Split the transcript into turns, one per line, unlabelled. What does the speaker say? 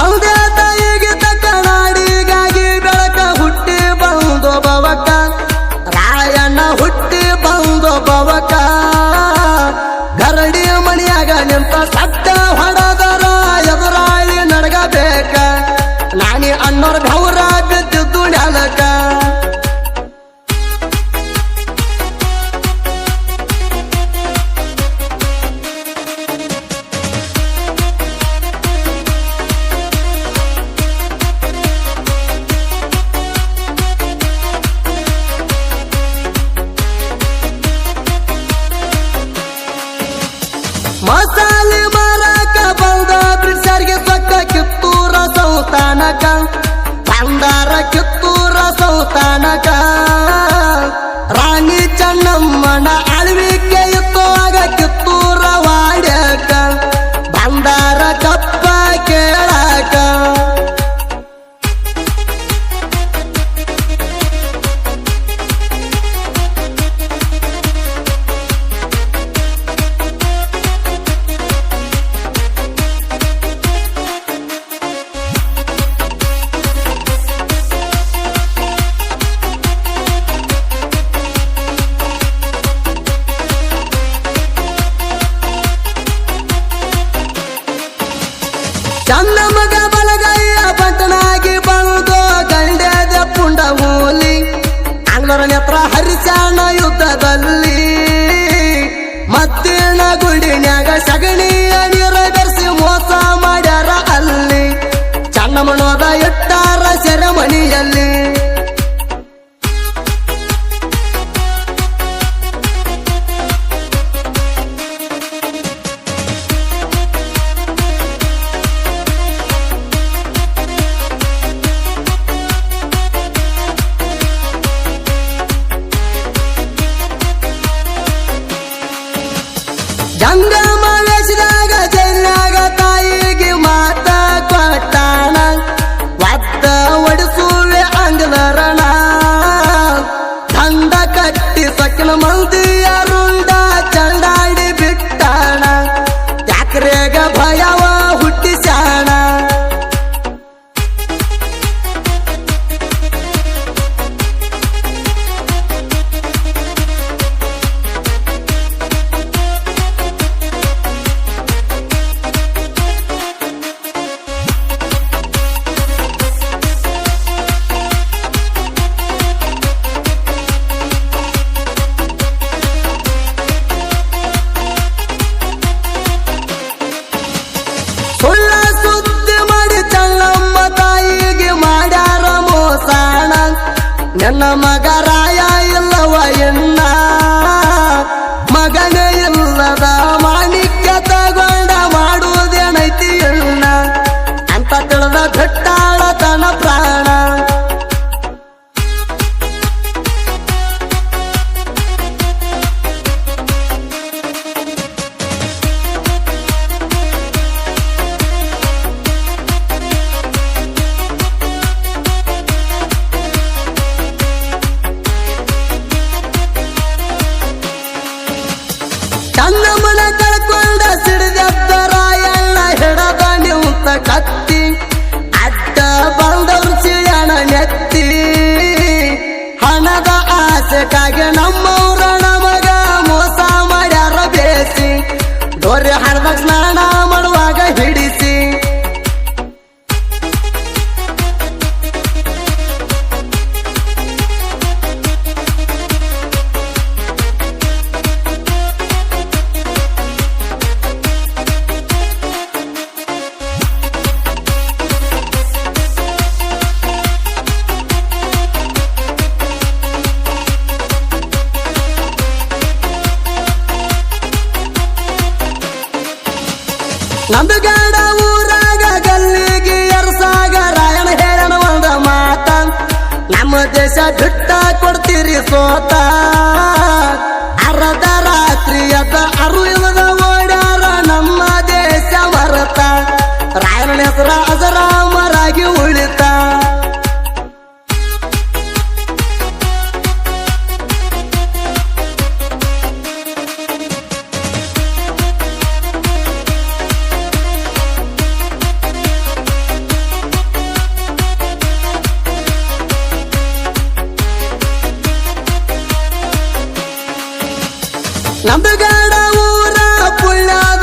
ತಂದೆ ತಾಯಿಗೆ ತಕ್ಕ ನಾಡಿಗಾಗಿ ಬೆಳಕ ಹುಟ್ಟಿ ಬಂದು ಬವಕ ರಾಯಣ್ಣ ಹುಟ್ಟಿ ಬಂದು ಬವಕ ಗರಡಿ ಮಣಿಯಾಗ ನಿಂತ ಸಟ್ಟ ಹೊಡೆದರ ಎದುರಾಳಿ ನಡಗಬೇಕ ನಾನಿ ಅನ್ನೋರ್ ಗೌರ ಬಿದ್ದಿದ್ದು ನೆಲಕ ಮಸಾಲೆ ಮಾರಕ ಬಂದ ಬ್ರಿಟಿಷರಿಗೆ ಸೊಕ್ಕ ಕಿತ್ತೂರ ಸಂಸ್ಥಾನಕ ಬಂದಾರ ಕಿತ್ತೂರ ಸಂಸ್ಥಾನಕ ರಾಣಿ ಚೆನ್ನಮ್ಮನ ಆಳ್ವಿಕೆ ಇತ್ತು ಆಗ ಕಿತ್ತೂರ ವಾಡ್ಯಕ ಬಂದಾರ ಕಪ್ಪ ಕೇಳಕ ಚನ್ನಮಗ ಬಲಗೈಯ ಬಂಟನಾಗಿ ಬಂದು ಗಂಡೆದ ಪುಂಡ ಮೂಲಿ ಆಂಗ್ಲರ ನೇತ್ರ ಹರಿಚಾಣ ಯುದ್ಧದಲ್ಲಿ ಮತ್ತಿನ ಗುಡಿನ್ಯಾಗ ಸಗಣಿಯ ನೀರ ಬೆರೆಸಿ ಮೋಸ ಮಾಡ್ಯಾರ ಅಲ್ಲಿ ಚನ್ನಮ್ಮನೋದ ಇಟ್ಟಾರ ಸೆರೆಮನಿಯಲ್ಲಿ ಜಂಗಮ ವೇಷದಾಗ ಜೈಲಾಗ ತಾಯಿಗೆ ಮಾತ ಕೊಟ್ಟಾಣ ಒತ್ತ ಒಡಿಸುವೆ ಅಂಗದರಣ ದಂಡ ಕಟ್ಟಿ ಸೊಕ್ಕಿನ ಮಂದಿಯ ರುಂಡ ಚಂಡಾಡಿ ಬಿಟ್ಟಾಣ ಯಾಕ್ರೇಗ ಭಯವ ಹುಟ್ಟಿಸಾಣ ಸುಳ್ಳ ಸುದ್ದಿ ಮಾಡಿ ಚನ್ನಮ್ಮ ತಾಯಿಗೆ ಮಾಡ್ಯಾರ ಮೋಸಾಣ ನನ್ನ ಮಗ ರಾಯ ಇಲ್ಲವ ಎನ್ನ ಮಗನೇ ಇಲ್ಲದ ಮಾಣಿಕ್ಯ ತಗೊಂಡ ಮಾಡುವುದೇನೈತಿ ಎಣ್ಣ ಅಂತ ತಿಳಿದ ಬಿಟ್ಟಾಳ ತನ್ನ ಪ್ರಾಣ ಚನ್ನಮ್ಮನ ಕಳ್ಕೊಂಡ ಸಿಡಿದದ್ದ ರಾಯಣ್ಣ ಹಿಡದ ನಿಂತ ಕತ್ತಿ ಅಡ್ಡ ಬಂದವ್ರು ಸಿಯಣ ನೆತ್ತಿ ಹಣದ ಆಸೆಗಾಗಿ ನಮ್ಮವ್ರ ನಮಗ ಮೋಸ ಮಾಡ್ಯಾರ ಬೇಸಿ ಡೋರಿ ಹಣದಾಗ ಸ್ನಾನ ಮಾಡುವಾಗ ಹಿಡಿಸಿ ನಂದಗಡ ಊರಾಗ ಗಲ್ಲಿಗೆ ಎರಸಾಗ ರಾಯಣ ಹೇಳನ ಒಂದ ಮಾತ ನಮ್ಮ ದೇಶ ಬಿಟ್ಟ ಕೊಡ್ತೀರಿ ಸೋತ ಅರ್ಧ ರಾತ್ರಿ ಅದ ಅರು ಇಲ್ಲದ ಓಡ್ಯಾರ ನಮ್ಮ ದೇಶ ಮರತ ರಾಯಣ ಹೆಸರ ಅಜರಾಮರಾಗಿ ಉಳಿತ ನಂದಗಡ ಊರ ಪುಣ್ಯದ